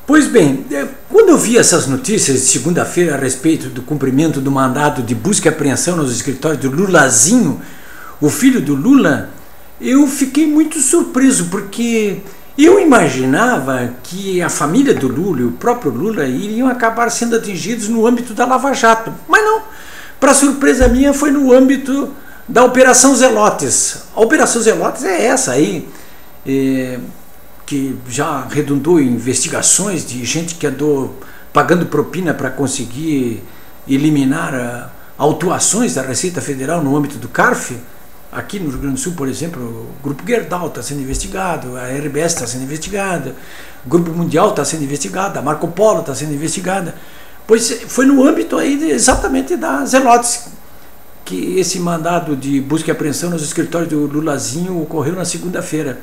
Pois bem, quando eu vi essas notícias de segunda-feira a respeito do cumprimento do mandado de busca e apreensão nos escritórios do Lulazinho, o filho do Lula, eu fiquei muito surpreso, porque eu imaginava que a família do Lula e o próprio Lula iriam acabar sendo atingidos no âmbito da Lava Jato. Mas não, para surpresa minha, foi no âmbito da Operação Zelotes. A Operação Zelotes é essa aí, que já redundou em investigações de gente que andou pagando propina para conseguir eliminar autuações da Receita Federal no âmbito do CARF. Aqui no Rio Grande do Sul, por exemplo, o Grupo Gerdau está sendo investigado, a RBS está sendo investigada, o Grupo Mundial está sendo investigado, a Marco Polo está sendo investigada. Pois foi no âmbito aí exatamente da Zelotes que esse mandado de busca e apreensão nos escritórios do Lulazinho ocorreu na segunda-feira.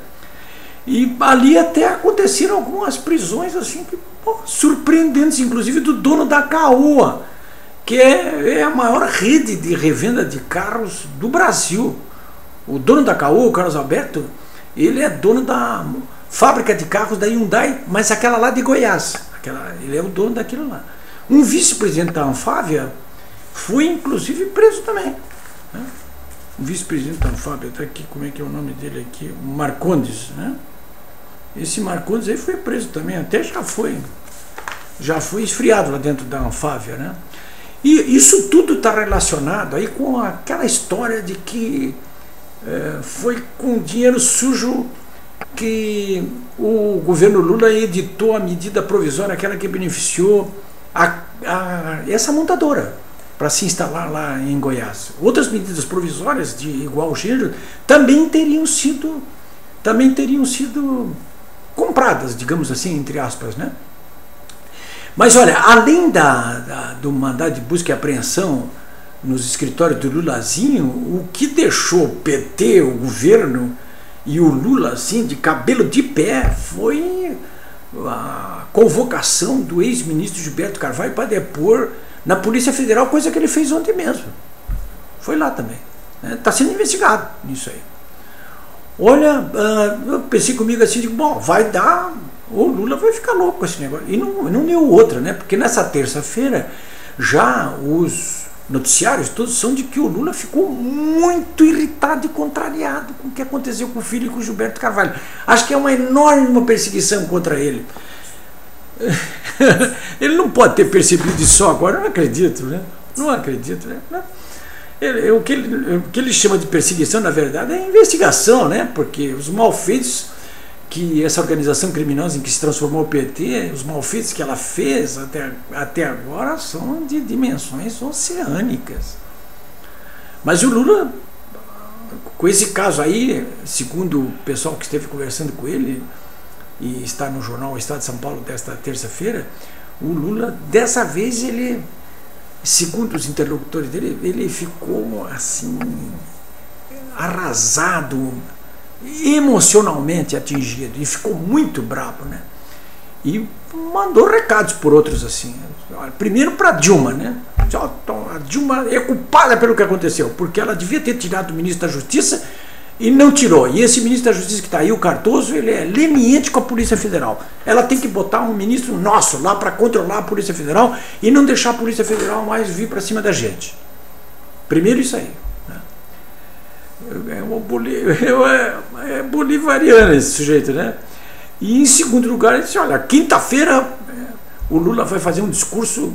E ali até aconteceram algumas prisões assim, surpreendentes, inclusive do dono da Caoa, que é a maior rede de revenda de carros do Brasil. O dono da Caoa, o Carlos Alberto, ele é dono da fábrica de carros da Hyundai, mas aquela lá de Goiás. Ele é o dono daquilo lá. Um vice-presidente da Anfávia foi inclusive preso também, né? O vice-presidente da Anfávia, está aqui, como é que é o nome dele aqui? Marcondes, né? Esse Marcondes aí foi preso também, até já foi esfriado lá dentro da Anfávia, né? E isso tudo está relacionado aí com aquela história de que foi com dinheiro sujo que o governo Lula editou a medida provisória, aquela que beneficiou essa montadora para se instalar lá em Goiás. Outras medidas provisórias de igual gênero também teriam sido compradas, digamos assim, entre aspas, né? Mas olha, além do mandado de busca e apreensão nos escritórios do Lulazinho, o que deixou o PT, o governo e o Lula assim de cabelo de pé foi a convocação do ex-ministro Gilberto Carvalho para depor na Polícia Federal, coisa que ele fez ontem mesmo. Foi lá também. Está sendo investigado nisso aí. Olha, eu pensei comigo assim, digo, bom, vai dar, o Lula vai ficar louco com esse negócio. E não deu outra, né? Porque nessa terça-feira já os noticiários todos são de que o Lula ficou muito irritado e contrariado com o que aconteceu com o filho e com o Gilberto Carvalho. Acho que é uma enorme perseguição contra ele. Ele não pode ter percebido isso só agora, eu não acredito, né? Não acredito, né? O que ele chama de perseguição, na verdade, é investigação, né? Porque os malfeitos que essa organização criminosa em que se transformou o PT, os malfeitos que ela fez até agora são de dimensões oceânicas. Mas o Lula, com esse caso aí, segundo o pessoal que esteve conversando com ele, e está no jornal O Estado de São Paulo desta terça-feira, o Lula, dessa vez, ele, segundo os interlocutores dele, ele ficou assim, arrasado, emocionalmente atingido, e ficou muito bravo, né? E mandou recados por outros assim. Primeiro para Dilma, né? A Dilma é culpada pelo que aconteceu, porque ela devia ter tirado o ministro da Justiça e não tirou. E esse ministro da Justiça que está aí, o Cardoso, ele é leniente com a Polícia Federal. Ela tem que botar um ministro nosso lá para controlar a Polícia Federal e não deixar a Polícia Federal mais vir para cima da gente. Primeiro isso aí. É bolivariano esse sujeito, né? E em segundo lugar, ele disse, olha, quinta-feira o Lula vai fazer um discurso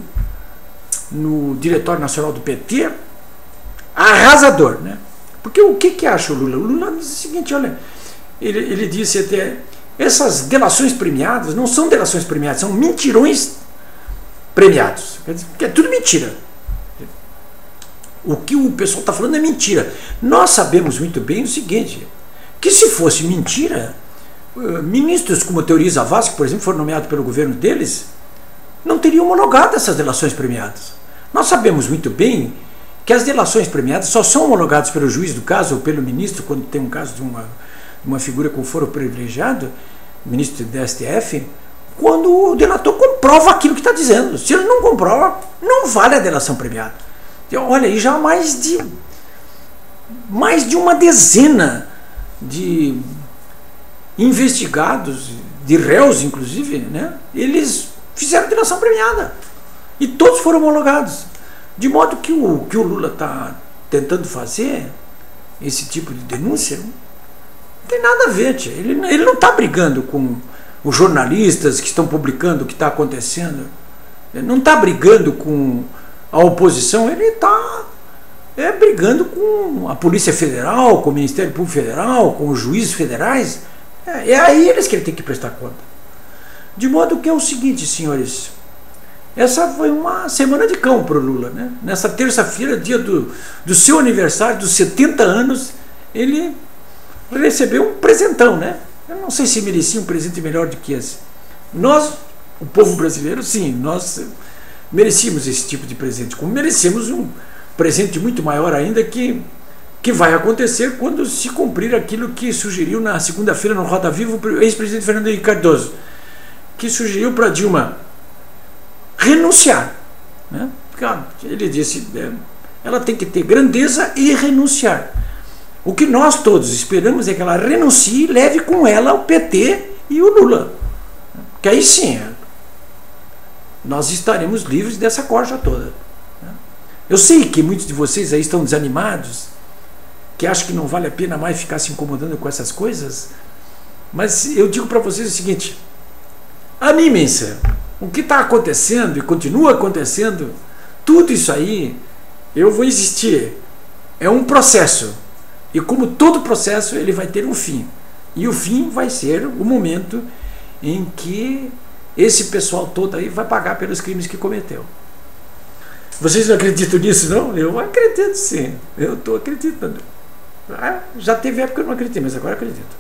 no Diretório Nacional do PT arrasador, né? Porque o que acha o Lula? O Lula diz o seguinte, olha, ele disse até, essas delações premiadas não são delações premiadas, são mentirões premiados. Quer dizer, que é tudo mentira. O que o pessoal está falando é mentira. Nós sabemos muito bem o seguinte, que se fosse mentira, ministros como Teori Zavascki, por exemplo, foram nomeados pelo governo deles, não teriam homologado essas delações premiadas. Nós sabemos muito bem que as delações premiadas só são homologadas pelo juiz do caso ou pelo ministro, quando tem um caso de uma figura com foro privilegiado, ministro do STF, quando o delator comprova aquilo que está dizendo. Se ele não comprova, não vale a delação premiada. Olha, e já mais de uma dezena de investigados de réus, inclusive, né, eles fizeram delação premiada. E todos foram homologados. De modo que o Lula está tentando fazer, esse tipo de denúncia, não tem nada a ver, tia. Ele não está brigando com os jornalistas que estão publicando o que está acontecendo. Ele não está brigando com a oposição, ele está brigando com a Polícia Federal, com o Ministério Público Federal, com os juízes federais. É a eles que ele tem que prestar conta. De modo que é o seguinte, senhores, essa foi uma semana de cão para o Lula, né? Nessa terça-feira, dia do seu aniversário, dos 70 anos, ele recebeu um presentão, né? Eu não sei se merecia um presente melhor do que esse. Nós, o povo brasileiro, sim, nós merecíamos esse tipo de presente, como merecemos um presente muito maior ainda que vai acontecer quando se cumprir aquilo que sugeriu na segunda-feira no Roda Viva o ex-presidente Fernando Henrique Cardoso, que sugeriu para Dilma renunciar, né? Ele disse, ela tem que ter grandeza e renunciar. O que nós todos esperamos é que ela renuncie e leve com ela o PT e o Lula, que aí sim nós estaremos livres dessa corja toda. Eu sei que muitos de vocês aí estão desanimados, que acham que não vale a pena mais ficar se incomodando com essas coisas, mas eu digo para vocês o seguinte: animem-se. O que está acontecendo e continua acontecendo, tudo isso aí, eu vou insistir, é um processo. E como todo processo, ele vai ter um fim. E o fim vai ser o momento em que esse pessoal todo aí vai pagar pelos crimes que cometeu. Vocês não acreditam nisso, não? Eu acredito sim. Eu estou acreditando. Já teve época que eu não acreditei, mas agora acredito.